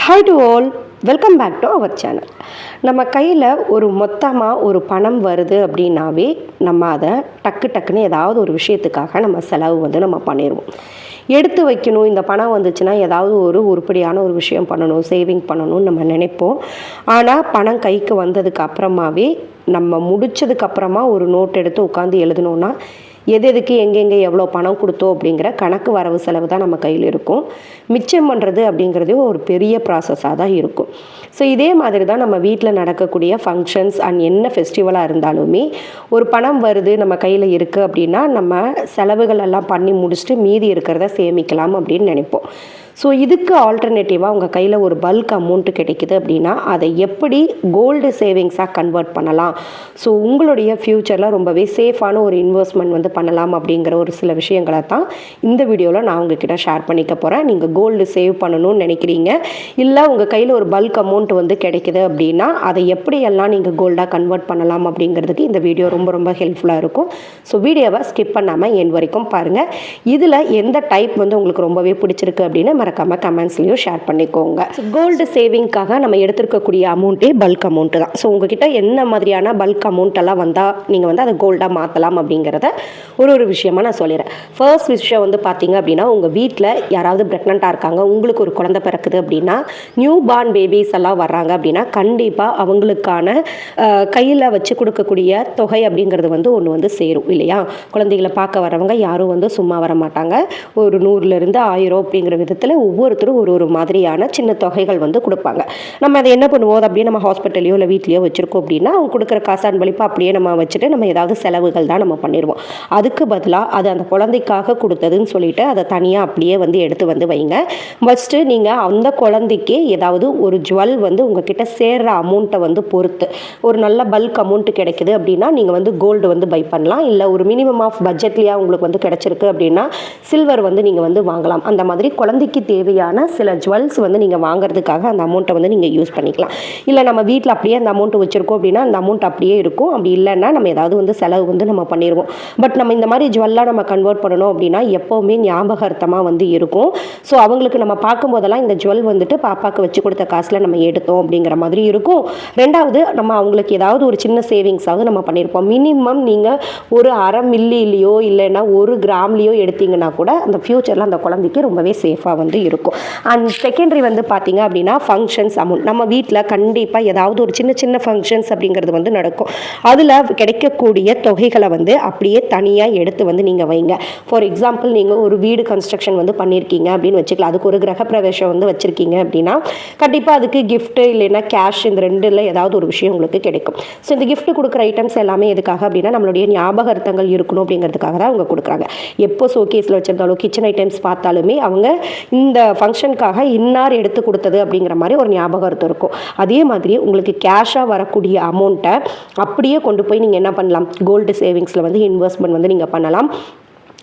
Hi to all, welcome back to our channel. நம்ம கையில் மொத்தமாக ஒரு பணம் வருது அப்படின்னாவே நம்ம அதை டக்குன்னு ஏதாவது ஒரு விஷயத்துக்காக நம்ம செலவு நம்ம பண்ணிடுவோம். எடுத்து வைக்கணும், இந்த பணம் வந்துச்சுன்னா ஏதாவது ஒரு உருப்படியான ஒரு விஷயம் பண்ணணும், சேவிங் பண்ணணும்னு நம்ம நினைப்போம். ஆனால் பணம் கைக்கு வந்ததுக்கு அப்புறமாவே நம்ம முடித்ததுக்கப்புறமா ஒரு நோட் எடுத்து உட்காந்து எழுதணுன்னா எதுக்கு எங்கெங்கே எவ்வளோ பணம் கொடுத்தோம் அப்படிங்கிற கணக்கு வரவு செலவு தான் நம்ம கையில் இருக்கும். மிச்சம் பண்ணுறது அப்படிங்கிறதே ஒரு பெரிய ப்ராசஸாக தான் இருக்கும். ஸோ இதே மாதிரி தான் நம்ம வீட்டில் நடக்கக்கூடிய ஃபங்க்ஷன்ஸ் அண்ட் என்ன ஃபெஸ்டிவலாக இருந்தாலுமே ஒரு பணம் வருது நம்ம கையில் இருக்குது அப்படின்னா நம்ம செலவுகள் எல்லாம் பண்ணி முடிச்சுட்டு மீதி இருக்கிறத சேமிக்கலாம் அப்படின்னு நினைப்போம். ஸோ இதுக்கு ஆல்டர்னேட்டிவாக உங்கள் கையில் ஒரு பல்க் அமௌண்ட்டு கிடைக்குது அப்படின்னா அதை எப்படி கோல்டு சேவிங்ஸாக கன்வெர்ட் பண்ணலாம், ஸோ உங்களுடைய ஃப்யூச்சரில் ரொம்பவே சேஃபான ஒரு இன்வெஸ்ட்மெண்ட் பண்ணலாம் அப்படிங்கிற ஒரு சில விஷயங்களை தான் இந்த வீடியோவில் நான் உங்ககிட்ட ஷேர் பண்ணிக்க போகிறேன். நீங்கள் கோல்டு சேவ் பண்ணணும்னு நினைக்கிறீங்க, இல்லை உங்கள் கையில் ஒரு பல்க் அமௌண்ட் கிடைக்குது அப்படின்னா அதை எப்படியெல்லாம் நீங்கள் கோல்டாக கன்வெர்ட் பண்ணலாம் அப்படிங்கிறதுக்கு இந்த வீடியோ ரொம்ப ஹெல்ப்ஃபுல்லாக இருக்கும். ஸோ வீடியோவை ஸ்கிப் பண்ணாமல் என் வரைக்கும் பாருங்கள். இதில் எந்த டைப் உங்களுக்கு ரொம்பவே பிடிச்சிருக்கு அப்படின்னு மறக்காமல் கமெண்ட்ஸ்லையும் ஷேர் பண்ணிக்கோங்க. கோல்டு சேவிங்காக நம்ம எடுத்துருக்கக்கூடிய அமௌண்ட்டே பல்க் அமௌண்ட்டு தான். ஸோ உங்ககிட்ட என்ன மாதிரியான பல்க் அமௌண்ட் எல்லாம் வந்தால் நீங்கள் அதை கோல்டாக மாற்றலாம் அப்படிங்கிறத ஒரு விஷயமாக நான் சொல்லிடுறேன். ஃபர்ஸ்ட் விஷயம் பார்த்தீங்க அப்படின்னா, உங்கள் வீட்டில் யாராவது ப்ரெக்னெண்ட்டாக இருக்காங்க, உங்களுக்கு ஒரு குழந்தை பிறக்குது அப்படின்னா, நியூ பார்ன் பேபிஸ் எல்லாம் வர்றாங்க அப்படின்னா கண்டிப்பாக அவங்களுக்கான கையில் வச்சு கொடுக்கக்கூடிய தொகை அப்படிங்கிறது ஒன்று சேரும் இல்லையா. குழந்தைகளை பார்க்க வரவங்க யாரும் சும்மா வர மாட்டாங்க. ஒரு 100லேருந்து 1000 அப்படிங்கிற விதத்தில் ஒவ்வொருத்தரும் ஒரு மாதிரியான சின்ன தொகைகள் கொடுப்பாங்க. நம்ம அதை என்ன பண்ணுவோம் அப்படியே நம்ம ஹாஸ்பிட்டலையோ இல்லை வீட்லையோ வச்சுருக்கோம் அப்படின்னா அவங்க கொடுக்குற காசு அன்பளிப்பாக அப்படியே நம்ம வச்சுட்டு நம்ம ஏதாவது செலவுகள் தான் நம்ம பண்ணிடுவோம். அதுக்கு பதிலாக அது அந்த குழந்தைக்காக கொடுத்ததுன்னு சொல்லிட்டு அதை தனியாக அப்படியே எடுத்து வைங்க. ஃபஸ்ட்டு நீங்கள் அந்த குழந்தைக்கு ஏதாவது ஒரு ஜுவல் உங்ககிட்ட சேர்ற அமௌண்ட்டை பொறுத்து ஒரு நல்ல பல்க் அமௌண்ட்டு கிடைக்குது அப்படின்னா நீங்கள் கோல்டு பை பண்ணலாம். இல்லை ஒரு மினிமம் ஆஃப் பட்ஜெட்லேயே உங்களுக்கு கிடைச்சிருக்கு அப்படின்னா சில்வர் நீங்கள் வாங்கலாம். அந்த மாதிரி குழந்தைக்கு தேவையான சில ஜுவல்ஸ் நீங்கள் வாங்குறதுக்காக அந்த அமௌண்ட்டை நீங்கள் யூஸ் பண்ணிக்கலாம். இல்லை நம்ம வீட்டில் அப்படியே அந்த அமௌண்ட் வச்சுருக்கோம் அப்படின்னா அந்த அமௌண்ட் அப்படியே இருக்கும். அப்படி இல்லைன்னா நம்ம ஏதாவது செலவு நம்ம பண்ணிடுவோம். பட் நம்ம இந்த மாதிரி ஜுவல்லாம் நம்ம கன்வெர்ட் பண்ணணும் அப்படின்னா எப்போவுமே ஞாபகார்த்தமாக இருக்கும். ஸோ அவங்களுக்கு நம்ம பார்க்கும்போதெல்லாம் இந்த ஜுவல் பாப்பாவுக்கு வச்சு கொடுத்த காசில் நம்ம எடுத்தோம் அப்படிங்கிற மாதிரி இருக்கும். ரெண்டாவது நம்ம அவங்களுக்கு ஏதாவது ஒரு சின்ன சேவிங்ஸாவது நம்ம பண்ணியிருப்போம். மினிமம் நீங்கள் ஒரு 1/2 மில்லிலையோ இல்லைன்னா 1 கிராம்லேயோ எடுத்தீங்கன்னா கூட அந்த ஃப்யூச்சரில் அந்த குழந்தைக்கு ரொம்பவே சேஃபாக இருக்கும். அண்ட் செகண்டரி பார்த்தீங்க அப்படின்னா ஃபங்க்ஷன்ஸ் அமௌண்ட். நம்ம வீட்டில் கண்டிப்பாக ஏதாவது ஒரு சின்ன ஃபங்க்ஷன்ஸ் அப்படிங்கிறது நடக்கும். அதில் கிடைக்கக்கூடிய தொகைகளை அப்படியே தனியாக எடுத்து நீங்கள் வைங்க. ஃபார் எக்ஸாம்பிள் நீங்கள் ஒரு வீடு கன்ஸ்ட்ரக்ஷன் பண்ணியிருக்கீங்க அப்படின்னு வச்சுக்கலாம். அதுக்கு ஒரு கிரகப்பிரவேசம் வச்சுருக்கீங்க அப்படின்னா கண்டிப்பாக அதுக்கு கிஃப்ட்டு இல்லைன்னா கேஷ், இந்த ரெண்டில் ஏதாவது ஒரு விஷயம் உங்களுக்கு கிடைக்கும். ஸோ இந்த கிஃப்ட் கொடுக்குற ஐட்டம்ஸ் எல்லாமே எதுக்காக அப்படின்னா நம்மளுடைய ஞாபகார்த்தங்கள் இருக்கணும் அப்படிங்கிறதுக்காக தான் அவங்க கொடுக்குறாங்க. எப்போ ஷோகேஸில் வச்சுருந்தாலும் கிச்சன் ஐட்டம்ஸ் பார்த்தாலுமே அவங்க இந்த ஃபங்க்ஷனுக்காக இன்னார் எடுத்து கொடுத்தது அப்படிங்கிற மாதிரி ஒரு ஞாபகார்த்தம் இருக்கும். அதே மாதிரி உங்களுக்கு கேஷாக வரக்கூடிய அமௌண்ட்டை அப்படியே கொண்டு போய் நீங்கள் என்ன பண்ணலாம், கோல்டு சேவிங்ஸில் இன்வெஸ்ட்மெண்ட் நீங்கள் பண்ணலாம்.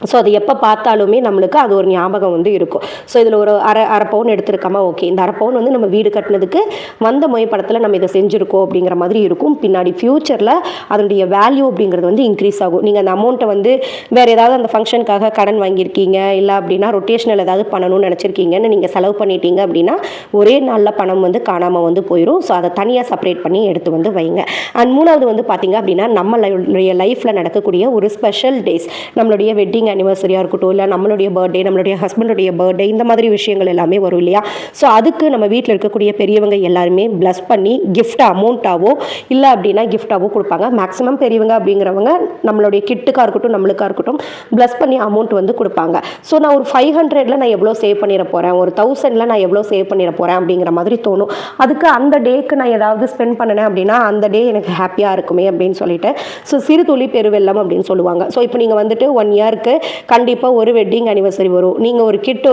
ஸோ அது எப்போ பார்த்தாலுமே நம்மளுக்கு அது ஒரு ஞாபகம் இருக்கும். ஸோ இதில் ஒரு அரை பவுன் எடுத்துருக்காமல் ஓகே, இந்த அரை பவுன் நம்ம வீடு கட்டினதுக்கு வந்த முயப்படத்தில் நம்ம இதை செஞ்சுருக்கோம் அப்படிங்கிற மாதிரி இருக்கும். பின்னாடி ஃப்யூச்சரில் அதனுடைய வேல்யூ அப்படிங்கிறது இன்க்ரீஸ் ஆகும். நீங்கள் அந்த அமௌண்ட்டை வேறு ஏதாவது அந்த ஃபங்க்ஷனுக்காக கடன் வாங்கியிருக்கீங்க, இல்லை அப்படின்னா ரொட்டேஷனல் ஏதாவது பண்ணணும்னு நினச்சிருக்கீங்கன்னு நீங்கள் செலவு பண்ணிட்டீங்க அப்படின்னா ஒரே நாளில் பணம் காணாமல் போயிடும். ஸோ அதை தனியாக செப்பரேட் பண்ணி எடுத்து வைங்க. அண்ட் மூணாவது பார்த்தீங்க அப்படின்னா நம்மளுடைய லைஃப்பில் நடக்கக்கூடிய ஒரு ஸ்பெஷல் டேஸ், நம்மளுடைய வெட்டிங் அனிவர்சரியாக இருக்கட்டும், இல்லை நம்மளுடைய பர்த்டே, நம்மளுடைய ஹஸ்பண்டுடைய பர்த்டே, இந்த மாதிரி விஷயங்கள் எல்லாமே வரும் இல்லையா. ஸோ அதுக்கு நம்ம வீட்டில் இருக்கக்கூடிய பெரியவங்க எல்லாருமே ப்ளஸ் பண்ணி கிஃப்ட் அமௌண்ட்டாவோ இல்லை அப்படின்னா கிஃப்டாவோ கொடுப்பாங்க. மேக்ஸிமம் பெரியவங்க அப்படிங்கிறவங்க நம்மளுடைய கிட்டுக்காக இருக்கட்டும் நம்மளுக்காக இருக்கட்டும் ப்ளஸ் பண்ணி அமௌண்ட் கொடுப்பாங்க. ஸோ நான் ஒரு 500ல் நான் எவ்வளோ சேவ் பண்ணிட போகிறேன், ஒரு 1000ல் நான் எவ்வளோ சேவ் பண்ணிட போகிறேன் அப்படிங்கிற மாதிரி தோணும். அதுக்கு அந்த டேக்கு நான் ஏதாவது ஸ்பெண்ட் பண்ணினேன் அப்படின்னா அந்த டே எனக்கு ஹாப்பியாக இருக்குமே அப்படின்னு சொல்லிட்டு ஸோ சிறு துளி பெருவெல்லம் அப்படின்னு சொல்லுவாங்க. ஸோ இப்போ நீங்கள் 1 இயருக்கு கண்டிப்பாக ஒரு வெட்டிங் அனிவர்சரி வரும். நீங்கள் ஒரு கிட்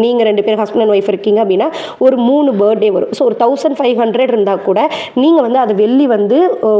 நீங்கள் 2 பேர் ஹஸ்பண்ட் அண்ட் ஒய்ஃப் இருக்கீங்க அப்படின்னா ஒரு 3 பர்த்டே வரும். ஸோ ஒரு 1500 இருந்தால் கூட நீங்கள் அதை வெள்ளி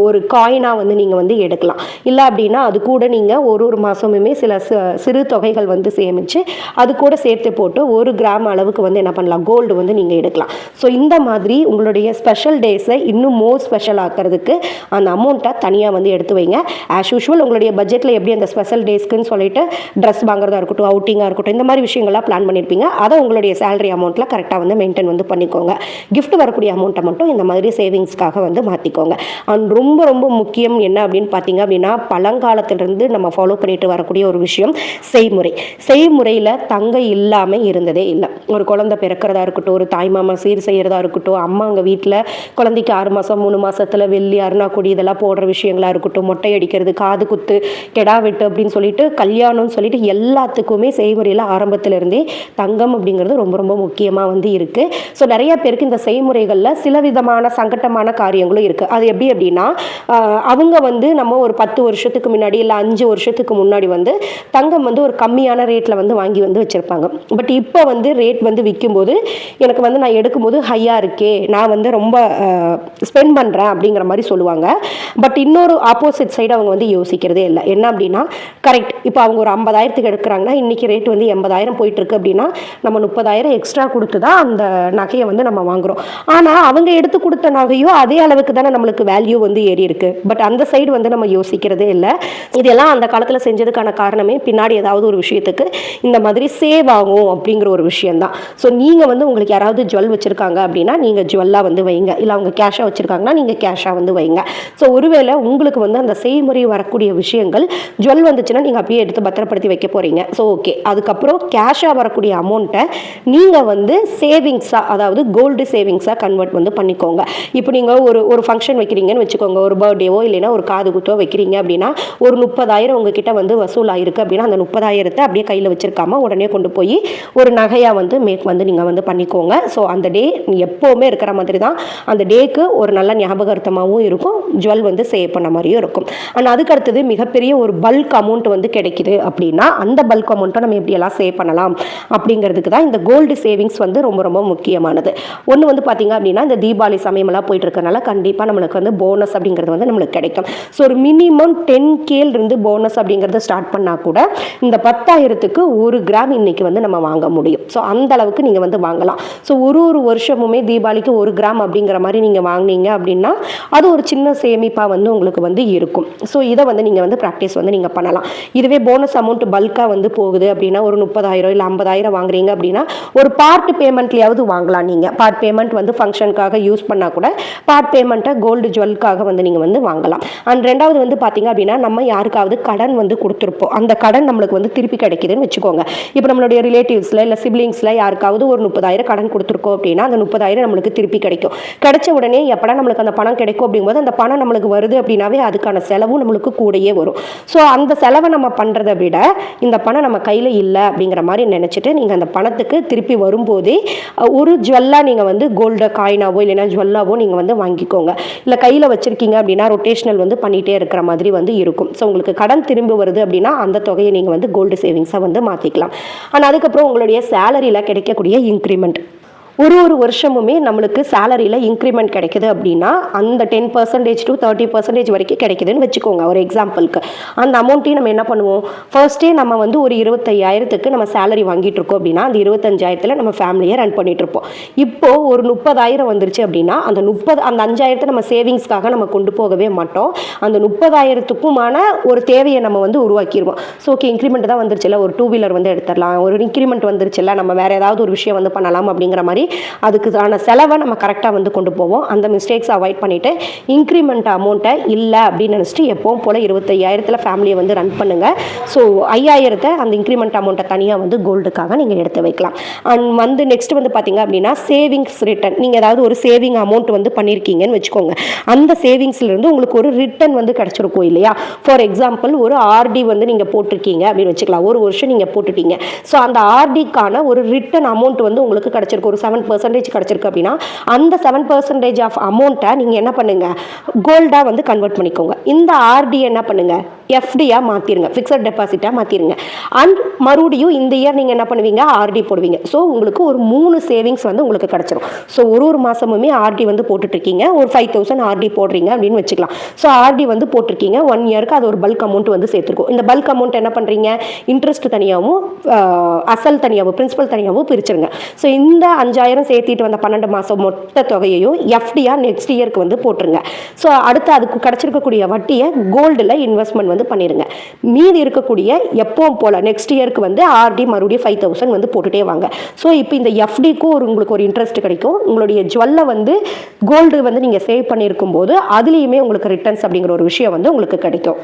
ஒரு காயினாக நீங்கள் எடுக்கலாம். இல்லை அப்படின்னா அது கூட நீங்கள் ஒரு மாதமுமே சில சிறு தொகைகள் சேமித்து அது கூட சேர்த்து போட்டு 1 கிராம் அளவுக்கு என்ன பண்ணலாம், கோல்டு நீங்கள் எடுக்கலாம். ஸோ இந்த மாதிரி உங்களுடைய ஸ்பெஷல் டேஸை இன்னும் மோர் ஸ்பெஷல் ஆக்கிறதுக்கு அந்த அமௌண்ட்டை தனியாக எடுத்து வைங்க. ஆஸ் யூஷுவல் உங்களுடைய பட்ஜெட்டில் எப்படி அந்த ஸ்பெஷல் டேஸ்க்குன்னு சொல்லிட்டு ட்ரெஸ் வாங்குறதா இருக்கட்டும், அவுட்டிங்காக இருக்கட்டும், இந்த மாதிரி விஷயங்கள்லாம் பிளான் பண்ணியிருப்பீங்க. அதை உங்களுடைய சேலரி அமௌண்ட்டில் கரெக்டாக வந்து மெயின்டைன் வந்து பண்ணிக்கோங்க. கிஃப்ட் வரக்கூடிய அமௌண்ட்டை மட்டும் இந்த மாதிரி சேவிங்ஸ்க்காக வந்து மாற்றிக்கோங்க. அண்ட் ரொம்ப ரொம்ப முக்கியம் என்ன அப்படின்னு பார்த்தீங்க அப்படின்னா, பழங்காலத்திலிருந்து நம்ம ஃபாலோ பண்ணிட்டு வரக்கூடிய ஒரு விஷயம் செய்முறை. செய்முறையில் தங்க இல்லாமல் இருந்ததே இல்லை. ஒரு குழந்தை பிறக்கிறதா இருக்கட்டும், ஒரு தாய்மாமா சீர் செய்கிறதா இருக்கட்டும், அம்மா அங்கே வீட்டில் குழந்தைக்கு 6 மாதம் 3 மாதத்தில் வெள்ளி அருணாக்குடி இதெல்லாம் போடுற விஷயங்களாக இருக்கட்டும், மொட்டை அடிக்கிறது, காது குத்து, கெடா வெட்டு அப்படின்னு சொல்லிட்டு, கல்யாணம்னு சொல்லிட்டு எல்லாத்துக்குமே செய்முறையில் ஆரம்பத்திலிருந்தே தங்கம் அப்படிங்கிறது ரொம்ப ரொம்ப முக்கியமாக வந்து இருக்குது. ஸோ நிறைய பேருக்கு இந்த செய்முறைகளில் சில விதமான சங்கட்டமான காரியங்களும் இருக்குது. அது எப்படி அப்படின்னா, அவங்க வந்து நம்ம ஒரு 10 வருஷத்துக்கு முன்னாடி இல்லை 5 வருஷத்துக்கு முன்னாடி வந்து தங்கம் வந்து ஒரு கம்மியான ரேட்டில் வந்து வாங்கி வந்து வச்சுருப்பாங்க. பட் இப்போ வந்து ரேட் வந்து விற்கும்போது எனக்கு வந்து நான் எடுக்கும்போது ஹையாக இருக்கே, நான் வந்து ரொம்ப ஸ்பெண்ட் பண்ணுறேன் அப்படிங்கிற மாதிரி சொல்லுவாங்க. பட் இன்னொரு ஆப்போசிட் சைடு அவங்க வந்து யோசிக்கிறதே இல்லை. என்ன அப்படின்னா, கரெக்ட், இப்போ அவங்க ஒரு 50,000க்கு எடுக்கிறாங்கன்னா இன்றைக்கி ரேட் வந்து 80,000 போயிட்டுருக்கு அப்படின்னா நம்ம 30,000 எக்ஸ்ட்ரா கொடுத்து தான் அந்த நகையை வந்து நம்ம வாங்குகிறோம். ஆனால் அவங்க எடுத்து கொடுத்த நகையோ அதே அளவுக்கு தானே நம்மளுக்கு வேல்யூ வந்து ஏறி இருக்கு. பட் அந்த சைடு வந்து நம்ம யோசிக்கிறதே இல்லை. இதெல்லாம் அந்த காலத்தில் செஞ்சதுக்கான காரணமே பின்னாடி ஏதாவது ஒரு விஷயத்துக்கு இந்த மாதிரி சேவ் ஆகும் அப்படிங்கிற ஒரு விஷயம்தான். ஸோ நீங்கள் வந்து உங்களுக்கு யாராவது ஜுவல் வச்சுருக்காங்க அப்படின்னா நீங்கள் ஜுவல்லாக வந்து வைங்க, இல்லை அவங்க கேஷாக வச்சுருக்காங்கன்னா நீங்கள் கேஷாக வந்து வைங்க. ஸோ ஒருவேளை உங்களுக்கு வந்து அந்த செய்முறை வரக்கூடிய விஷயங்கள் ஜுவல் வந்துச்சுன்னா நீங்கள் அப்படியே எடுத்து பத்திரப்படுத்தி வைக்க போகிறீங்க. ஸோ ஓகே, அதுக்கப்புறம் கேஷாக வரக்கூடிய அமௌண்ட்டை நீங்கள் வந்து சேவிங்ஸாக, அதாவது கோல்டு சேவிங்ஸாக கன்வெர்ட் வந்து பண்ணிக்கோங்க. இப்போ நீங்கள் ஒரு ஃபங்க்ஷன் வைக்கிறீங்கன்னு வச்சுக்கோங்க, ஒரு பர்த்டேவோ இல்லைன்னா ஒரு காது குத்தோ வைக்கிறீங்க அப்படின்னா ஒரு 30,000 உங்ககிட்ட வந்து வசூல் ஆயிருக்கு அப்படின்னா அந்த 30,000 அப்படியே கையில் வச்சிருக்காம உடனே கொண்டு போய் ஒரு நகையாக வந்து மேக் வந்து நீங்கள் வந்து பண்ணிக்கோங்க. ஸோ அந்த டே எப்போவுமே இருக்கிற மாதிரி தான், அந்த டேக்கு ஒரு நல்ல ஞாபகார்த்தமாகவும் இருக்கும், ஜுவல் வந்து சேவ் பண்ண மாதிரியும் இருக்கும். ஆனால் அதுக்கு அடுத்தது மிகப்பெரிய ஒரு பல்க் அமௌண்ட் வந்து கிடைக்குது அப்படின்னா அந்த பல்க் அமௌண்ட்டை நம்ம எப்படியெல்லாம் சேவ் பண்ணலாம் அப்படிங்கிறதுக்கு தான் இந்த கோல்டு சேவிங்ஸ் வந்து ரொம்ப ரொம்ப முக்கியமானது. ஒன்று வந்து பார்த்தீங்க அப்படின்னா, இந்த தீபாவளி சமயமெல்லாம் போயிட்டு இருக்கனால கண்டிப்பாக நம்மளுக்கு வந்து போனஸ் அப்படிங்கிறது வந்து நம்மளுக்கு கிடைக்கும். ஸோ ஒரு மினிமம் 10K இருந்து போனஸ் அப்படிங்கிறத ஸ்டார்ட் பண்ணால் கூட இந்த 10,000க்கு 1 கிராம் இன்னைக்கு வந்து நம்ம வாங்க முடியும். ஸோ அந்த அளவுக்கு நீங்கள் வந்து வாங்கலாம். ஸோ ஒரு வருஷமுமே தீபாவளிக்கு 1 கிராம் அப்படிங்கிற மாதிரி நீங்கள் வாங்கினீங்க அப்படின்னா அது ஒரு சின்ன சேமிப்பாக வந்து உங்களுக்கு வந்து இருக்கும். ஸோ இதை வந்து நீங்கள் வந்து ப்ராக்டிஸ் வந்து நீங்கள் பண்ணலாம். இதுவே போனஸ் அமௌண்ட் பல்காக வந்து போகுது அப்படின்னா ஒரு 30,000 இல்லை 50,000 வாங்குறீங்க அப்படின்னா ஒரு பார்ட் பேமெண்ட்லையாவது வாங்கலாம். நீங்கள் பார்ட் பேமெண்ட் வந்து ஃபங்க்ஷனுக்காக யூஸ் பண்ணால் கூட பார்ட் பேமெண்ட்டை கோல்டு ஜுவல்காக வந்து நீங்கள் வந்து வாங்கலாம். அண்ட் ரெண்டாவது வந்து பார்த்தீங்க அப்படின்னா, நம்ம யாருக்காவது கடன் வந்து கொடுத்துருப்போம், அந்த கடன் நம்மளுக்கு வந்து திருப்பி கிடைக்குதுன்னு வச்சுக்கோங்க. இப்போ நம்மளுடைய ரிலேட்டிவ்ஸில் இல்லை சிப்ளிங்ஸில் யாருக்காவது ஒரு 30,000 கடன் கொடுத்துருக்கோம் அப்படின்னா அந்த 30,000 நம்மளுக்கு திருப்பி கிடைக்கும். கிடைச்ச உடனே எப்படா நம்மளுக்கு அந்த பணம் கிடைக்கும் அப்படிங்கும்போது அந்த பணம் நம்மளுக்கு வருது அப்படின்னாவே அதுக்கான செலவும் நம்மளுக்கு கூடயே வரும். ஸோ அந்த செலவை நம்ம பண்ணுறதை விட இந்த பணம் நம்ம கையில் இல்லை அப்படிங்கிற மாதிரி நினச்சிட்டு நீங்கள் அந்த பணத்துக்கு திருப்பி வரும்போதே ஒரு ஜுவல்லாக நீங்கள் வந்து கோல்டு காயினாவோ இல்லைன்னா ஜுவல்லாவோ நீங்கள் வந்து வாங்கிக்கோங்க. இல்லை கையில் வச்சுருக்கீங்க அப்படின்னா ரொட்டேஷனல் வந்து பண்ணிகிட்டே இருக்கிற மாதிரி வந்து இருக்கும். ஸோ உங்களுக்கு கடன் திரும்பி வருது அப்படின்னா அந்த தொகையை நீங்கள் வந்து கோல்டு சேவிங்ஸாக வந்து மாற்றிக்கலாம். ஆனால் அதுக்கப்புறம் உங்களுடைய சேலரியில் கிடைக்கக்கூடிய இன்க்ரிமெண்ட், ஒரு வருஷமுமே நம்மளுக்கு சேலரியில் இன்க்ரிமெண்ட் கிடைக்குது அப்படின்னா அந்த 10% to 30% வரைக்கும் கிடைக்குதுன்னு வச்சுக்கோங்க ஒரு எக்ஸாம்பிளுக்கு. அந்த அமௌண்ட்டையும் நம்ம என்ன பண்ணுவோம், ஃபர்ஸ்ட்டே நம்ம வந்து ஒரு 25,000க்கு நம்ம சேலரி வாங்கிட்டு இருக்கோம் அப்படின்னா அந்த 25,000த்தில் நம்ம ஃபேமிலியை ரன் பண்ணிட்டு இருப்போம். இப்போது ஒரு 30,000 வந்துருச்சு அப்படின்னா அந்த 5,000 நம்ம சேவிங்ஸ்க்காக நம்ம கொண்டு போகவே மாட்டோம். அந்த 30,000த்துக்குமான ஒரு தேவையை நம்ம வந்து உருவாக்கிடுவோம். ஸோ ஓகே, இன்க்ரிமெண்ட் தான் வந்துருச்சுல்ல, ஒரு 2 வீலர் வந்து எடுத்துடலாம், ஒரு இன்க்ரிமெண்ட் வந்துருச்சுல்ல, நம்ம வேறு ஏதாவது ஒரு விஷயம் வந்து பண்ணலாம் அப்படிங்கிற மாதிரி அதுக்கான செலவை நம்ம கரெக்டாக வந்து கொண்டு போவோம். அந்த மிஸ்டேக்ஸ் அவாய்ட் பண்ணிவிட்டு இன்க்ரிமெண்ட் அமௌண்ட்டை இல்லை அப்படின்னு நினச்சிட்டு எப்பவும் போல் 25,000த்தில் ஃபேமிலியை வந்து ரன் பண்ணுங்கள். ஸோ 5,000 அந்த இன்க்ரிமெண்ட் அமௌண்ட்டை தனியாக வந்து கோல்டுக்காக நீங்கள் எடுத்து வைக்கலாம். அண்ட் வந்து நெக்ஸ்ட் வந்து பார்த்தீங்க அப்படின்னா சேவிங்ஸ் ரிட்டர்ன். நீங்கள் ஏதாவது ஒரு சேவிங் அமௌண்ட் வந்து பண்ணியிருக்கீங்கன்னு வச்சுக்கோங்க, அந்த சேவிங்ஸ்லேருந்து உங்களுக்கு ஒரு ரிட்டர்ன் வந்து கிடச்சிருக்கும் இல்லையா. ஃபார் எக்ஸாம்பிள் ஒரு ஆர்டி வந்து நீங்கள் போட்டிருக்கீங்க அப்படின்னு வச்சுக்கலாம், ஒரு வருஷம் நீங்கள் போட்டுட்டீங்க. ஸோ அந்த ஆர்டிக்கான ஒரு ரிட்டர்ன் அமௌண்ட் வந்து உங்களுக்கு கிடச்சிருக்கு, ஒரு 7% கிடச்சிருக்கு அப்படின்னா அந்த 7% ஆஃப் அமௌண்ட்டை நீங்கள் என்ன பண்ணுங்கள், கோல்டாக வந்து கன்வெர்ட் பண்ணிக்கோங்க. இந்த ஆர்டி என்ன பண்ணுங்கள், எஃப்டியாக மாற்றிடுங்க, ஃபிக்ஸட் டெபாசிட்டாக மாற்றிடுங்க. அண்ட் மறுபடியும் இந்த இயர் நீங்கள் என்ன பண்ணுவீங்க, ஆர்டி போடுவீங்க. ஸோ உங்களுக்கு ஒரு 3 சேவிங்ஸ் வந்து உங்களுக்கு கிடச்சிரும். ஸோ ஒரு மாதமுமே ஆர்டி வந்து போட்டுட்ருக்கீங்க, ஒரு 5,000 ஆர்டி போடுறீங்க அப்படின்னு வச்சுக்கலாம். ஸோ ஆர்டி வந்து போட்டிருக்கீங்க 1 இயருக்கு, அது ஒரு பல்க் அமௌண்ட் வந்து சேர்த்துருக்கும். இந்த பல்க் அமௌண்ட் என்ன பண்ணுறீங்க, இன்ட்ரெஸ்ட் தனியாகவும் அசல் தனியாகவும் பிரின்சிபல் தனியாகவும் பிரிச்சுருங்க. ஸோ இந்த 5,000 சேர்த்திட்டு வந்த 12 மாதம் மொத்த தொகையையும் எஃப்டியாக நெக்ஸ்ட் இயருக்கு வந்து போட்டுருங்க. ஸோ அடுத்து அதுக்கு கிடச்சிருக்கக்கூடிய வட்டியை கோல்டில் இன்வெஸ்ட்மெண்ட் வந்து பண்ணிடுங்க. மீதி இருக்கக்கூடிய எப்பவும் போல் நெக்ஸ்ட் இயருக்கு வந்து ஆர்டி மறுபடியும் 5000 வந்து போட்டுகிட்டே வாங்க. ஸோ இப்போ இந்த எஃப்டிக்கும் உங்களுக்கு ஒரு இன்ட்ரெஸ்ட் கிடைக்கும். உங்களுடைய ஜுவல்லை வந்து கோல்டு வந்து நீங்கள் சேவ் பண்ணியிருக்கும் போது அதுலேயுமே உங்களுக்கு ரிட்டர்ன்ஸ் அப்படிங்கிற ஒரு விஷயம் வந்து உங்களுக்கு கிடைக்கும்.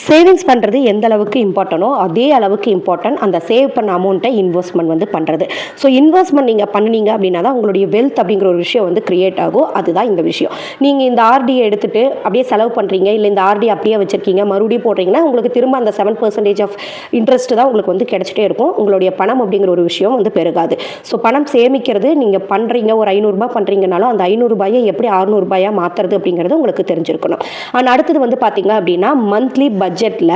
சேவிங்ஸ் பண்ணுறது எந்த அளவுக்கு இம்பார்ட்டனோ அதே அளவுக்கு இம்பார்ட்டன்ட் அந்த சேவ் பண்ண அமௌண்ட்டை இன்வெஸ்ட்மெண்ட் வந்து பண்ணுறது. ஸோ இன்வெஸ்ட்மெண்ட் நீங்கள் பண்ணினீங்க அப்படின்னா தான் உங்களுடைய வெல்த் அப்படிங்கிற ஒரு விஷயம் வந்து கிரியேட் ஆகும். அதுதான் இந்த விஷயம். நீங்கள் இந்த ஆர்டியை எடுத்துகிட்டு அப்படியே செலவு பண்ணுறீங்க, இல்லை இந்த ஆர்டி அப்படியே வச்சுருக்கீங்க, மறுபடியும் போடுறீங்கன்னா உங்களுக்கு திரும்ப அந்த 7% ஆஃப் இன்ட்ரெஸ்ட் தான் உங்களுக்கு வந்து கிடச்சிட்டே இருக்கும். உங்களுடைய பணம் அப்படிங்கிற ஒரு விஷயம் வந்து பெருகாது. ஸோ பணம் சேமிக்கிறது நீங்கள் பண்ணுறீங்க, ஒரு 500 ரூபாய் பண்ணுறீங்கனாலும் அந்த 500 ரூபாயை எப்படி 600 ரூபாயாக மாற்றுறது அப்படிங்கிறது உங்களுக்கு தெரிஞ்சிருக்கணும். ஆனால் அடுத்தது வந்து பார்த்தீங்க அப்படின்னா மந்த்லி பட்ஜெட்டில்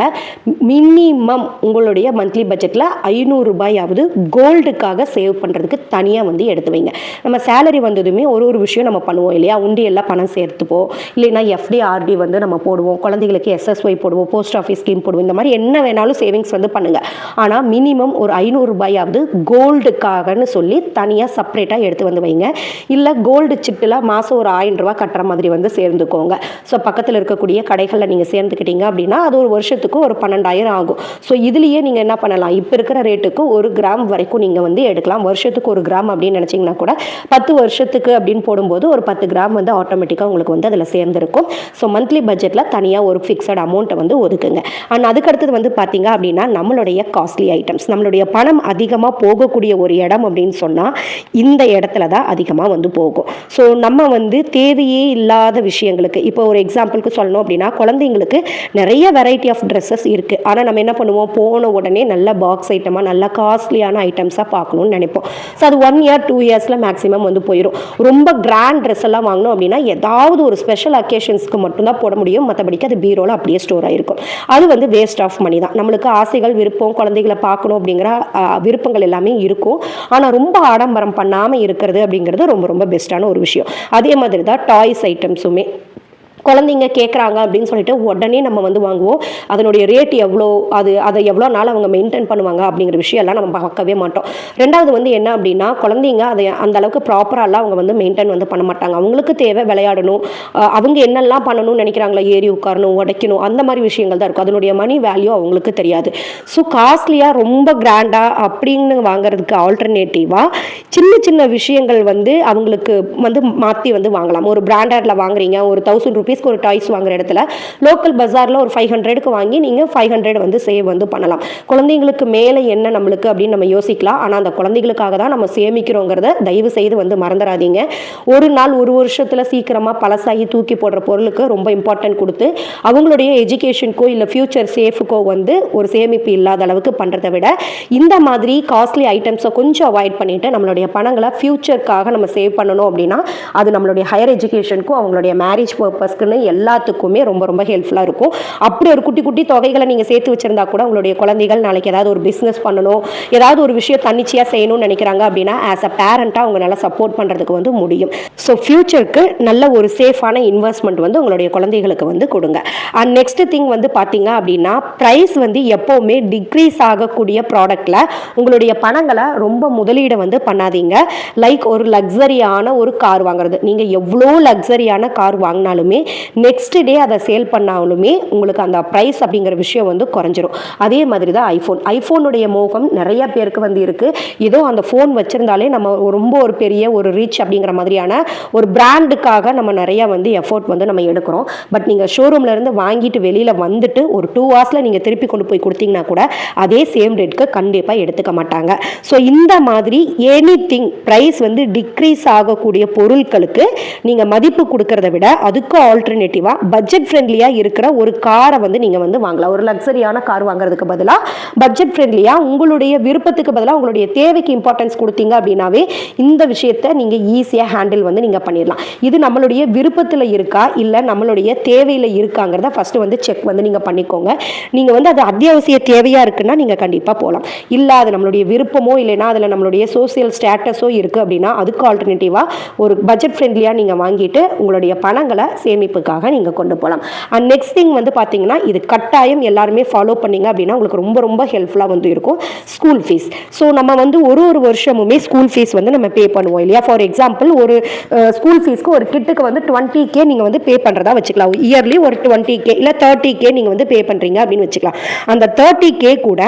மினிமம் உங்களுடைய மந்த்லி பட்ஜெட்டில் 500 ரூபாயாவது கோல்டுக்காக சேவ் பண்ணுறதுக்கு தனியாக வந்து எடுத்து வைங்க. நம்ம சேலரி வந்ததுமே ஒரு விஷயம் நம்ம பண்ணுவோம் இல்லையா, உண்டியெல்லாம் பணம் சேர்த்துப்போம், இல்லைன்னா எஃப்டி ஆர்டி வந்து நம்ம போடுவோம், குழந்தைகளுக்கு SSY போடுவோம், போஸ்ட் ஆஃபீஸ் ஸ்கீம் போடுவோம், இந்த மாதிரி என்ன வேணாலும் சேவிங்ஸ் வந்து பண்ணுங்கள். ஆனால் மினிமம் ஒரு 500 ரூபாயாவது கோல்டுக்காகன்னு சொல்லி தனியாக செப்பரேட்டாக எடுத்து வந்து வைங்க. இல்லை கோல்டு சிட்டில் மாதம் ஒரு 1000 ரூபா கட்டுற மாதிரி வந்து சேர்ந்துக்கோங்க. ஸோ பக்கத்தில் இருக்கக்கூடிய கடைகளில் நீங்கள் சேர்ந்துக்கிட்டீங்க அப்படின்னா அது ஒரு வருஷத்துக்கு ஒரு 12,000 ஆகும். ஸோ இதுலேயே நீங்கள் என்ன பண்ணலாம், இப்போ இருக்கிற ரேட்டுக்கு 1 கிராம் வரைக்கும் நீங்கள் வந்து எடுக்கலாம். வருஷத்துக்கு 1 கிராம் அப்படின்னு நினச்சிங்கன்னா கூட 10 வருஷத்துக்கு அப்படின்னு போடும்போது ஒரு 10 கிராம் வந்து ஆட்டோமேட்டிக்காக உங்களுக்கு வந்து அதில் சேர்ந்துருக்கும். ஸோ மந்த்லி பட்ஜெட்டில் தனியாக ஒரு ஃபிக்ஸட் அமௌண்ட்டை வந்து ஒதுக்குங்க. அண்ட் அதுக்கடுத்தது வந்து பார்த்தீங்க அப்படின்னா நம்மளுடைய காஸ்ட்லி ஐட்டம்ஸ், நம்மளுடைய பணம் அதிகமாக போகக்கூடிய ஒரு இடம் அப்படின்னு சொன்னால் இந்த இடத்துல தான் அதிகமாக வந்து போகும். ஸோ நம்ம வந்து தேவையே இல்லாத விஷயங்களுக்கு, இப்போ ஒரு எக்ஸாம்பிளுக்கு சொல்லணும் அப்படின்னா குழந்தைங்களுக்கு நிறைய வெரைட்டி ஆஃப் ட்ரெஸ்ஸஸ் இருக்குது. ஆனால் நம்ம என்ன பண்ணுவோம், போன உடனே நல்ல பாக்ஸ் ஐட்டமாக நல்ல காஸ்ட்லியான ஐட்டம்ஸாக பார்க்கணும்னு நினைப்போம். ஸோ அது 1 இயர் 2 இயர்ஸில் மேக்ஸிமம் வந்து போயிடும். ரொம்ப கிராண்ட் ட்ரெஸ் எல்லாம் வாங்கணும் அப்படின்னா ஏதாவது ஒரு ஸ்பெஷல் அக்கேஷன்ஸ்க்கு மட்டும்தான் போட முடியும், மற்றபடிக்கு அது பீரோவில் அப்படியே ஸ்டோர் ஆகிருக்கும். அது வந்து வேஸ்ட் ஆஃப் மணி தான். நம்மளுக்கு ஆசைகள் விருப்பம் குழந்தைகளை பார்க்கணும் அப்படிங்கிற விருப்பங்கள் எல்லாமே இருக்கும். ஆனால் ரொம்ப ஆடம்பரம் பண்ணாமல் இருக்கிறது அப்படிங்கிறது ரொம்ப ரொம்ப பெஸ்ட்டான ஒரு விஷயம். அதே மாதிரி தான் டாய்ஸ் ஐட்டம்ஸுமே குழந்தைங்க கேட்குறாங்க அப்படின்னு சொல்லிட்டு உடனே நம்ம வந்து வாங்குவோம். அதனுடைய ரேட் எவ்வளோ, அதை எவ்வளோ நாள் அவங்க மெயின்டைன் பண்ணுவாங்க அப்படிங்கிற விஷயம்லாம் நம்ம பார்க்கவே மாட்டோம். ரெண்டாவது வந்து என்ன அப்படின்னா குழந்தைங்க அதை அந்த அளவுக்கு ப்ராப்பராலாம் அவங்க வந்து மெயின்டைன் வந்து பண்ண மாட்டாங்க. அவங்களுக்கு தேவை விளையாடணும், அவங்க என்னெல்லாம் பண்ணணும்னு நினைக்கிறாங்களா, ஏறி உட்காரணும், உடைக்கணும், அந்த மாதிரி விஷயங்கள் தான் இருக்கும். அதனுடைய மணி வேல்யூ அவங்களுக்கு தெரியாது. ஸோ காஸ்ட்லியாக ரொம்ப கிராண்டாக அப்படின்னு வாங்குறதுக்கு ஆல்டர்னேட்டிவாக சின்ன சின்ன விஷயங்கள் வந்து அவங்களுக்கு வந்து மாற்றி வந்து வாங்கலாம். ஒரு பிராண்டடில் வாங்குறீங்க, ஒரு 1000 ரூபீஸ்க்கு ஒரு டாய்ஸ் வாங்குற இடத்துல லோக்கல் பஜாரில் ஒரு 500க்கு வாங்கி நீங்கள் 500 வந்து சேவ் வந்து பண்ணலாம். குழந்தைங்களுக்கு மேலே என்ன நம்மளுக்கு அப்படின்னு நம்ம யோசிக்கலாம். ஆனால் அந்த குழந்தைகளுக்காக தான் நம்ம சேமிக்கிறோங்கிறத தயவு செய்து வந்து மறந்துடாதீங்க. ஒரு நாள் ஒரு வருஷத்தில் சீக்கிரமாக பழசாகி தூக்கி போடுற பொருளுக்கு ரொம்ப இம்பார்ட்டன்ட் கொடுத்து அவங்களுடைய எஜுகேஷனுக்கோ இல்லை ஃபியூச்சர் சேஃபுக்கோ வந்து ஒரு சேமிப்பு இல்லாத அளவுக்கு பண்ணுறதை விட இந்த மாதிரி காஸ்ட்லி ஐட்டம்ஸை கொஞ்சம் அவாய்ட் பண்ணிவிட்டு நம்மளுடைய பணங்களை ஃபியூச்சருக்காக நம்ம சேவ் பண்ணணும் அப்படின்னா அது நம்மளுடைய ஹையர் எஜுகேஷனுக்கும் அவங்களுடைய மேரேஜ் பர்பஸ்க்குன்னு எல்லாத்துக்குமே ரொம்ப ரொம்ப ஹெல்ப்ஃபுல்லாக இருக்கும். அப்படி ஒரு குட்டி குட்டி தொகைகளை நீங்கள் சேர்த்து வச்சிருந்தா கூட உங்களுடைய குழந்தைகள் நாளைக்கு ஏதாவது ஒரு பிஸ்னஸ் பண்ணணும், ஏதாவது ஒரு விஷயம் தன்னிச்சையாக செய்யணும்னு நினைக்கிறாங்க அப்படின்னா ஆஸ் அ பேரண்ட்டாக அவங்க நல்லா சப்போர்ட் பண்ணுறதுக்கு வந்து முடியும். ஸோ ஃபியூச்சருக்கு நல்ல ஒரு சேஃபான இன்வெஸ்ட்மெண்ட் வந்து உங்களுடைய குழந்தைகளுக்கு வந்து கொடுங்க. அண்ட் நெக்ஸ்ட் திங் வந்து பார்த்தீங்க அப்படின்னா ப்ரைஸ் வந்து எப்போவுமே டிக்ரீஸ் ஆகக்கூடிய ப்ராடக்டில் உங்களுடைய பணங்களை ரொம்ப முதலீடு வந்து பண்ணாதீங்க. லைக் ஒரு லக்ஸரியான ஒரு கார் வாங்குறது, நீங்கள் எவ்வளோ லக்ஸரியான கார் வாங்கினாலுமே நெக்ஸ்ட் டே அதை சேல் பண்ணாலுமே உங்களுக்கு அந்த ப்ரைஸ் அப்படிங்கிற விஷயம் வந்து குறைஞ்சிரும். அதே மாதிரி தான் ஐஃபோனுடைய மோகம் நிறைய பேருக்கு வந்து இருக்குது. ஏதோ அந்த ஃபோன் வச்சுருந்தாலே நம்ம ரொம்ப ஒரு பெரிய ஒரு ரீச் அப்படிங்கிற மாதிரியான ஒரு பிராண்டுக்காக நம்ம நிறையா வந்து எஃபோர்ட் வந்து நம்ம எடுக்கிறோம். பட் நீங்கள் ஷோரூம்லேருந்து வாங்கிட்டு வெளியில் வந்துட்டு ஒரு 2 ஹவர்ஸில் நீங்கள் திருப்பி கொண்டு போய் கொடுத்தீங்கன்னா கூட அதே சேம் ரேட்டுக்கு கண்டிப்பாக எடுத்துக்க மாட்டாங்க. ஸோ இந்த மாதிரி எனிதிங் ப்ரைஸ் வந்து டிக்ரீஸ் ஆகக்கூடிய பொருட்களுக்கு நீங்கள் மதிப்பு கொடுக்கறத விட அதுக்கு ஆல்டர்னேட்டிவாக பட்ஜெட் ஃப்ரெண்ட்லியாக இருக்கிற ஒரு காரை வந்து நீங்கள் வந்து வாங்கலாம். ஒரு லக்ஸரியான கார் வாங்குறதுக்கு பதிலாக பட்ஜெட் ஃப்ரெண்ட்லியாக உங்களுடைய விருப்பத்துக்கு பதிலாக உங்களுடைய தேவைக்கு இம்பார்ட்டன்ஸ் கொடுத்தீங்க அப்படின்னாவே இந்த விஷயத்தை நீங்கள் ஈஸியாக ஹேண்டில் வந்து நீங்கள் பண்ணிடலாம். இது நம்மளுடைய விருப்பத்தில் இருக்கா இல்லை நம்மளுடைய தேவையில் இருக்காங்கிறத ஃபஸ்ட்டு வந்து செக் வந்து நீங்கள் பண்ணிக்கோங்க. நீங்கள் வந்து அது அத்தியாவசிய தேவையாக இருக்குன்னா நீங்கள் கண்டிப்பாக போகலாம். இல்லை அது நம்மளுடைய விருப்பமோ இல்லைன்னா அதில் நம்மளுடைய சோசியல் ஸ்டேட்டஸோ இருக்குது அப்படின்னா அதுக்கு ஆல்டர்னேட்டிவாக ஒரு பட்ஜெட் ஃப்ரெண்ட்லியாக நீங்கள் வாங்கிட்டு உங்களுடைய பணங்களை சேமிப்பு சேமிப்புக்காக நீங்கள் கொண்டு போகலாம். அண்ட் நெக்ஸ்ட் திங் வந்து பார்த்தீங்கன்னா, இது கட்டாயம் எல்லாருமே ஃபாலோ பண்ணிங்க அப்படின்னா உங்களுக்கு ரொம்ப ரொம்ப ஹெல்ப்ஃபுல்லாக வந்து இருக்கும். School fees. ஸோ நம்ம வந்து ஒரு வருஷமுமே ஸ்கூல் ஃபீஸ் வந்து நம்ம பே பண்ணுவோம் இல்லையா? ஃபார் எக்ஸாம்பிள் ஒரு ஸ்கூல் ஃபீஸ்க்கு ஒரு கிட்டுக்கு வந்து 20K நீங்கள் வந்து பே பண்ணுறதா வச்சுக்கலாம். இயர்லி ஒரு 20K இல்லை 30K நீங்கள் வந்து பே பண்ணுறீங்க அப்படின்னு வச்சுக்கலாம். அந்த 30K கூட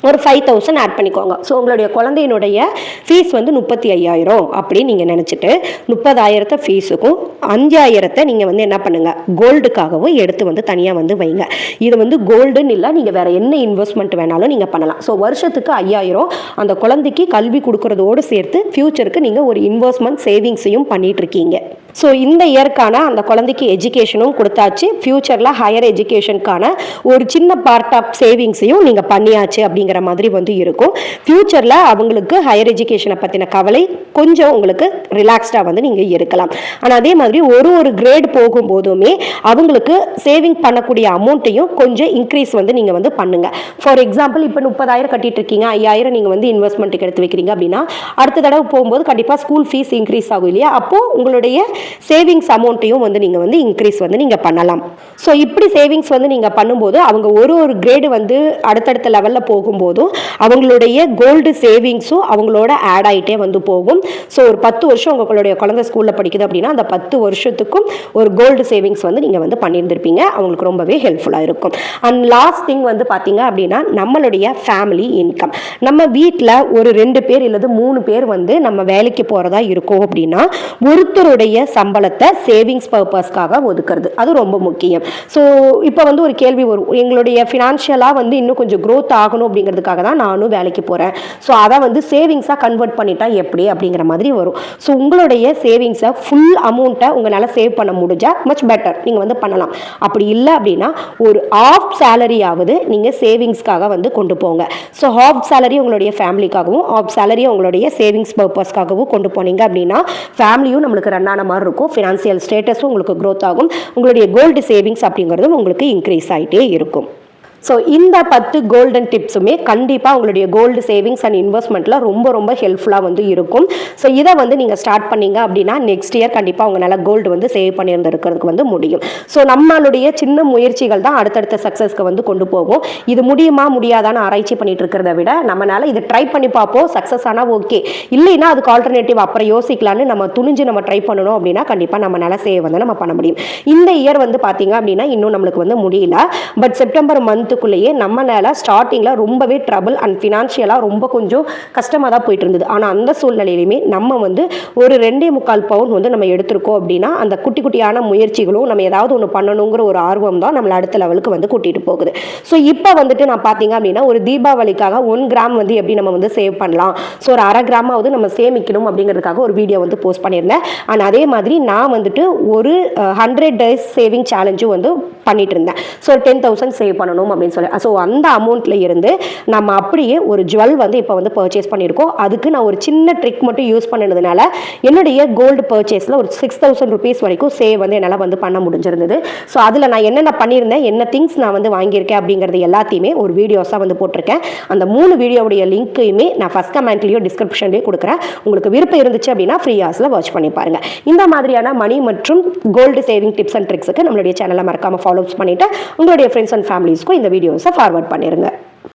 ஒரு 5,000 ஆட் பண்ணிக்கோங்க. ஸோ உங்களுடைய குழந்தையினுடைய ஃபீஸ் வந்து 35,000 அப்படின்னு நீங்கள் நினச்சிட்டு 30,000 ஃபீஸுக்கும் 5,000 நீங்கள் வந்து என்ன பண்ணுங்கள், கோல்டுக்காகவும் எடுத்து வந்து தனியாக வந்து வைங்க. இது வந்து கோல்டுன்னு இல்லை, நீங்கள் வேறு என்ன இன்வெஸ்ட்மெண்ட் வேணாலும் நீங்கள் பண்ணலாம். ஸோ வருஷத்துக்கு 5,000 அந்த குழந்தைக்கு கல்வி கொடுக்குறதோடு சேர்த்து ஃப்யூச்சருக்கு நீங்கள் ஒரு இன்வெஸ்ட்மெண்ட் சேவிங்ஸையும் பண்ணிகிட்ருக்கீங்க. ஸோ இந்த இயர்க்கான அந்த குழந்தைக்கு எஜுகேஷனும் கொடுத்தாச்சு, ஃப்யூச்சரில் ஹையர் எஜுகேஷனுக்கான ஒரு சின்ன பார்ட் ஆஃப் சேவிங்ஸையும் நீங்கள் பண்ணியாச்சு அப்படிங்கிற மாதிரி வந்து இருக்கும். ஃப்யூச்சரில் அவங்களுக்கு ஹையர் எஜுகேஷனை பற்றின கவலை கொஞ்சம் உங்களுக்கு ரிலாக்ஸ்டாக வந்து நீங்கள் இருக்கலாம். ஆனால் அதே மாதிரி ஒரு கிரேட் போகும்போதுமே அவங்களுக்கு சேவிங் பண்ணக்கூடிய அமௌண்ட்டையும் கொஞ்சம் இன்க்ரீஸ் வந்து நீங்கள் வந்து பண்ணுங்கள். ஃபார் எக்ஸாம்பிள் இப்போ 30,000 கட்டிட்டு இருக்கீங்க, 5,000 நீங்கள் வந்து இன்வெஸ்ட்மெண்ட்டுக்கு எடுத்து வைக்கிறீங்க அப்படின்னா அடுத்த தடவை போகும்போது கண்டிப்பாக ஸ்கூல் ஃபீஸ் இன்க்ரீஸ் ஆகும் இல்லையா? அப்போது உங்களுடைய சேவிங்ஸ் அமௌண்ட்டையும் வந்து நீங்கள் வந்து இன்க்ரீஸ் வந்து நீங்கள் பண்ணலாம். ஸோ இப்படி சேவிங்ஸ் வந்து நீங்கள் பண்ணும்போது அவங்க ஒரு கிரேடு வந்து அடுத்தடுத்த லெவலில் போகும்போதும் அவங்களுடைய கோல்டு சேவிங்ஸும் அவங்களோட ஆட் ஆகிட்டே வந்து போகும். ஸோ ஒரு 10 வருஷம் உங்களுடைய குழந்தை ஸ்கூலில் படிக்குது அப்படின்னா அந்த 10 வருஷத்துக்கும் ஒரு கோல்டு சேவிங்ஸ் வந்து நீங்கள் வந்து பண்ணியிருந்திருப்பீங்க. அவங்களுக்கு ரொம்பவே ஹெல்ப்ஃபுல்லாக இருக்கும். அண்ட் லாஸ்ட் திங் வந்து பார்த்தீங்க அப்படின்னா நம்மளுடைய ஃபேமிலி இன்கம். நம்ம வீட்டில் ஒரு 2 பேர் இல்லது 3 பேர் வந்து நம்ம வேலைக்கு போகிறதா இருக்கும் அப்படின்னா ஒருத்தருடைய சம்பளத்தை சேவிங்ஸ் பர்பஸ்க்காக ஒதுக்குறது அது ரொம்ப முக்கியம். ஸோ இப்போ வந்து ஒரு கேள்வி வரும், எங்களுடைய ஃபினான்ஷியலாக வந்து இன்னும் கொஞ்சம் க்ரோத் ஆகணும் அப்படிங்கிறதுக்காக தான் நானும் வேலைக்கு போகிறேன், ஸோ அதை வந்து சேவிங்ஸாக கன்வெர்ட் பண்ணிட்டா எப்படி அப்படிங்கிற மாதிரி வரும். ஸோ உங்களுடைய சேவிங்ஸை ஃபுல் அமௌண்ட்டை உங்களால் சேவ் பண்ண முடிஞ்சால் மச் பெட்டர், நீங்கள் வந்து பண்ணலாம். அப்படி இல்லை அப்படின்னா ஒரு ஆஃப் சேலரியாவது நீங்கள் சேவிங்ஸ்க்காக வந்து கொண்டு போங்க. ஸோ ஆஃப் சேலரி உங்களுடைய ஃபேமிலிக்காகவும் ஆஃப் சேலரி உங்களுடைய சேவிங்ஸ் பர்பஸ்க்காகவும் கொண்டு போனீங்க அப்படின்னா ஃபேமிலியும் நம்மளுக்கு ரன் ஆன மாதிரி இருக்கும், ஃபினான்சியல் ஸ்டேட்டஸும் உங்களுக்கு க்ரோத் ஆகும், உங்களுடைய கோல்டு சேவிங்ஸ் அப்படிங்கிறதும் உங்களுக்கு இன்க்ரீஸ் ஆகிட்டே இருக்கும். ஸோ இந்த 10 கோல்டன் டிப்ஸுமே கண்டிப்பாக உங்களுடைய கோல்டு சேவிங்ஸ் அண்ட் இன்வெஸ்ட்மெண்ட்டில் ரொம்ப ரொம்ப ஹெல்ப்ஃபுல்லாக வந்து இருக்கும். ஸோ இதை வந்து நீங்கள் ஸ்டார்ட் பண்ணீங்க அப்படின்னா நெக்ஸ்ட் இயர் கண்டிப்பாக உங்களால் கோல்டு வந்து சேவ் பண்ணியிருந்துருக்கிறதுக்கு வந்து முடியும். ஸோ நம்மளுடைய சின்ன முயற்சிகள் தான் அடுத்தடுத்த சக்ஸஸ்க்கு வந்து கொண்டு போகும். இது முடியுமா முடியாதான்னு ஆராய்ச்சி பண்ணிட்டு இருக்கிறத விட நம்மளால் இதை ட்ரை பண்ணி பார்ப்போம், சக்ஸஸ் ஆனால் ஓகே, இல்லைன்னா அதுக்கு ஆல்டர்னேட்டிவ் அப்புறம் யோசிக்கலான்னு நம்ம துணிஞ்சு நம்ம ட்ரை பண்ணணும் அப்படின்னா கண்டிப்பாக நம்மளால் சேவ் வந்து நம்ம பண்ண முடியும். இந்த இயர் வந்து பார்த்தீங்க அப்படின்னா இன்னும் நம்மளுக்கு வந்து முடியல, பட் செப்டம்பர் மந்த்துக்குள்ளேயே நம்மளால ஸ்டார்டிங்கில் ரொம்பவே ட்ரபிள் அண்ட் ஃபினான்ஷியலாக ரொம்ப கொஞ்சம் கஷ்டமாக தான் போயிட்டு இருந்தது. ஆனால் அந்த சூழ்நிலையிலுமே நம்ம வந்து ஒரு 2.25 பவுன் வந்து நம்ம எடுத்திருக்கோம் அப்படின்னா அந்த குட்டி குட்டியான முயற்சிகளும் நம்ம ஏதாவது ஒன்று பண்ணணுங்கிற ஒரு ஆர்வம் தான் நம்மளை அடுத்த லெவலுக்கு வந்து கூட்டிகிட்டு போகுது. ஸோ இப்போ வந்துட்டு நான் பார்த்தீங்க அப்படின்னா ஒரு தீபாவளிக்காக 1 கிராம் வந்து எப்படி நம்ம வந்து சேவ் பண்ணலாம், ஸோ ஒரு 1/2 கிராமாவது நம்ம சேமிக்கணும் அப்படிங்கிறதுக்காக ஒரு வீடியோ வந்து போஸ்ட் பண்ணியிருந்தேன். அண்ட் அதே மாதிரி நான் வந்துட்டு ஒரு 100 days சேவிங் சேலஞ்சும் வந்து பண்ணிட்டு இருந்தேன். ஸோ 10,000 சேவ் பண்ணணும் அப்படின்னு சொல்லி, ஸோ அந்த அமௌண்ட்டில் இருந்து நம்ம அப்படியே ஒரு ஜுவல் வந்து இப்போ வந்து பர்ச்சேஸ் பண்ணியிருக்கோம். அதுக்கு நான் ஒரு சின்ன ட்ரிக் மட்டும் யூஸ் பண்ணதுனால என்னுடைய கோல்டு பர்ச்சேஸில் ஒரு 6,000 rupees வரைக்கும் சேவ் வந்து என்னால் வந்து பண்ண முடிஞ்சிருந்தது. ஸோ அதில் நான் என்னென்ன பண்ணியிருந்தேன், என்ன திங்ஸ் நான் வந்து வாங்கியிருக்கேன் அப்படிங்கிறது எல்லாத்தையுமே ஒரு வீடியோஸாக வந்து போட்டிருக்கேன். அந்த 3 வீடியோவுடைய லிங்க்கையுமே நான் ஃபஸ்ட் கமெண்ட்லேயோ டிஸ்கிரிப்ஷன்லேயோ கொடுக்குறேன். உங்களுக்கு விருப்பம் இருந்துச்சு அப்படின்னா ஃப்ரீ ஹார்ஸில் வாட்ச் பண்ணி பாருங்கள். இந்த மாதிரியான மணி மற்றும் கோல்டு சேவிங் டிப்ஸ் அண்ட் ட்ரிக்ஸுக்கு நம்மளுடைய சேனலை மறக்காமல் ஃபாலோஸ் பண்ணிவிட்டு உங்களுடைய ஃப்ரெண்ட்ஸ் அண்ட் ஃபேமிலிஸ்க்கும் இந்த வீடியோஸை ஃபார்வர்ட் பண்ணிடுங்க.